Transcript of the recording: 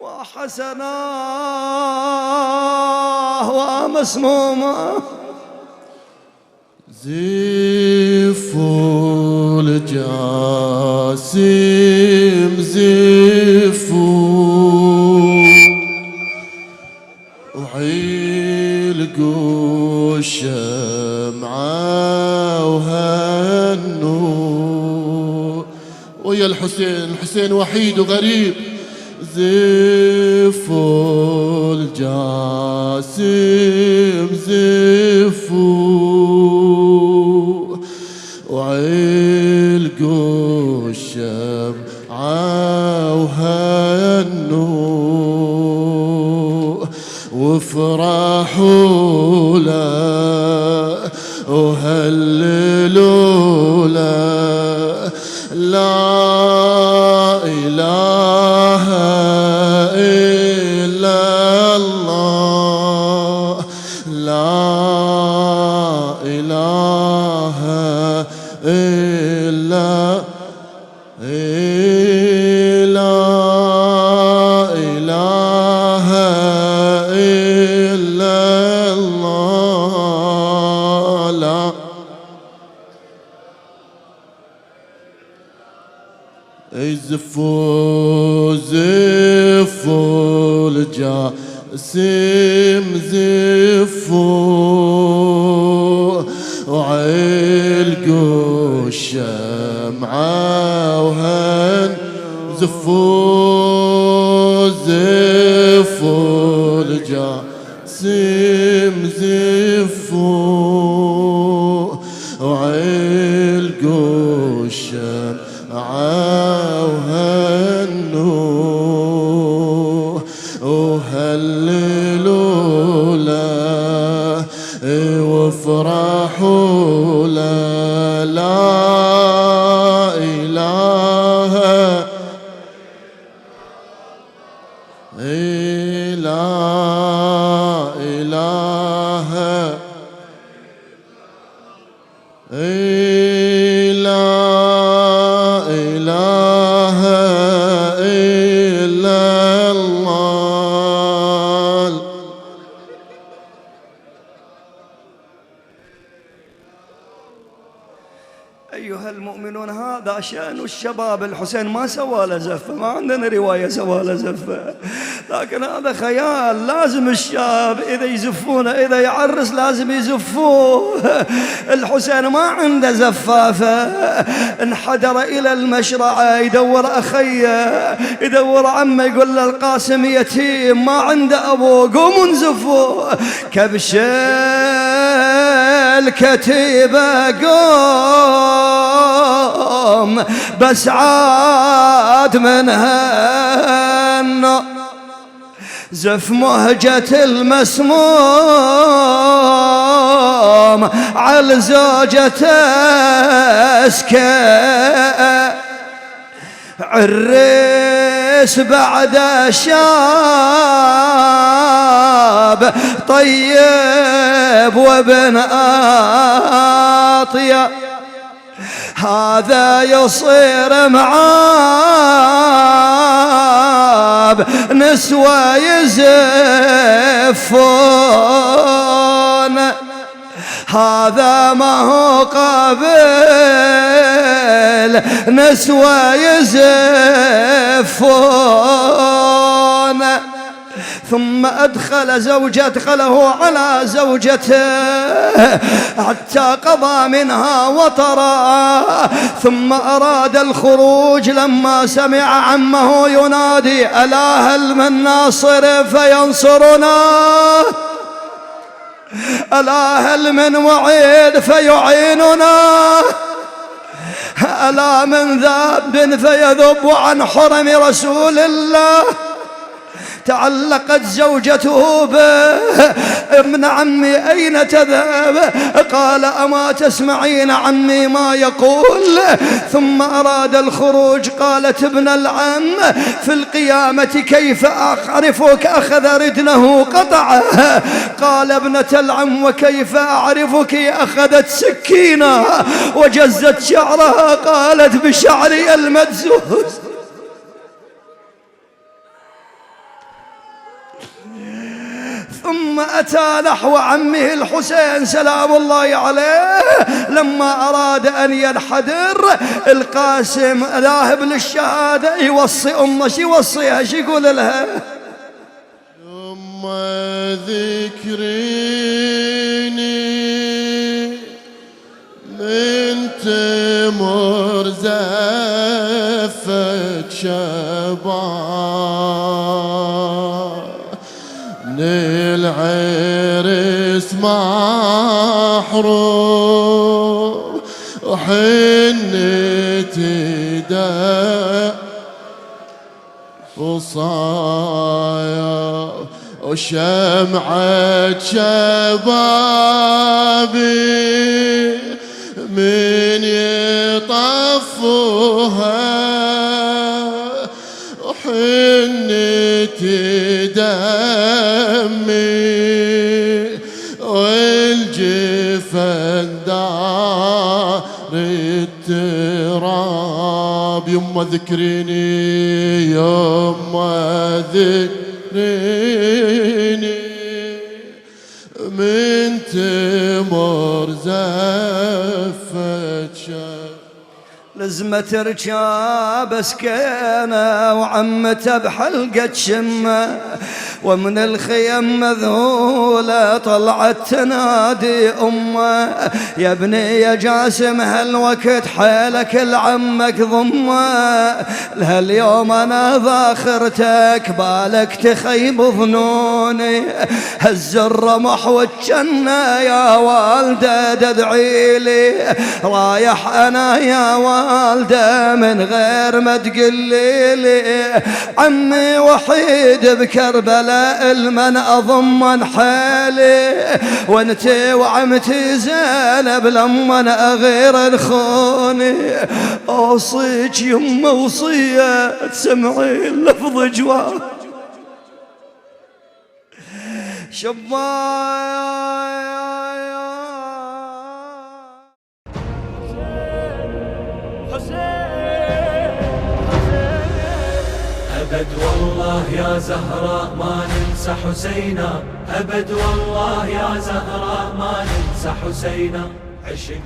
وحسناه ومسمومه. زف الجاسم زفوا وعلقوا الشمعة وهنوا ويا الحسين وحيد وغريب. زفوا الجاسم زفوا وعلقوا الشمعة وهنوا وفرحوا له وهللوا له. لا إله إلا الله لا إله إلا لا إله إلا الله. لا زفوا زفوا الجاسم زفوا وعلقوا الشمعة وهن. زفوا زفوا الجاسم زفوا وعلقوا الشمعة وهنوا وهللوا له وافرحوا له. لا إله إلا إله إلا إله إلا الله. أيها المؤمنون هذا شأن الشباب. الحسين ما سوى له زفة، ما عندنا رواية سوى له زفة، لكن هذا خيال. لازم الشاب إذا يزفونه إذا يعرس لازم يزفوه. الحسين ما عنده زفافة، انحدر إلى المشرعة يدور أخيه يدور عمه يقول له القاسم يتيم ما عنده أبوه قوموا نزفوه. كبش الكتيبة قوم بس عاد منها زف مهجة المسموم على زوجته اسكى. عريس بعد شاب طيب وابن آطية. هذا يصير معاب نسوى يزفون. هذا ما هو قابل نسوى يزفون. ثم أدخله على زوجته حتى قضى منها وطرا. ثم أراد الخروج لما سمع عمه ينادي ألا هل من ناصر فينصرنا، ألا هل من معين فيعيننا، ألا من ذاب فيذب عن حرم رسول الله. تعلقت زوجته به ابن عمي أين تذهب؟ قال أما تسمعين عمي ما يقول؟ ثم أراد الخروج. قالت ابن العم في القيامة كيف أعرفك؟ أخذ رجله قطعه. قال ابنة العم وكيف أعرفك؟ أخذت سكينة وجزت شعرها. قالت بشعري المدزوز. ثم أتى نحو عمه الحسين سلام الله عليه لما أراد أن ينحدر. القاسم ذاهب للشهادة يوصي أمه، شو يوصيها؟ شو يقول لها؟ ثم ذكريني من تمر زفت شباب العرس محروم وحنتي دا وصايا وشمعة شبابي من يطفوها وحنتي دمي والجفن دار التراب. يما ذكريني يما ذكريني من تمر زفت شاب. لزمة رجاب سكينة وعمته بحلقة شمة ومن الخيم مذهولة طلعت تنادي أمه يا ابني يا جاسم هالوقت حيلك لعمك ضمه لهاليوم أنا ذاخرتك بالك تخيب ظنوني هز الرمح والجنة يا والدة تدعي لي رايح أنا يا والدة من غير ما تقلي لي عمي وحيد بكربلاء المن أضمن حالي وانتي وعمتي زينب لمن أغير الخوني أوصيك يمه وصية تسمعي اللفظ جواب أبد والله يا زهراء ما ننسى حسينا أبد والله يا زهراء ما ننسى حسينا عشق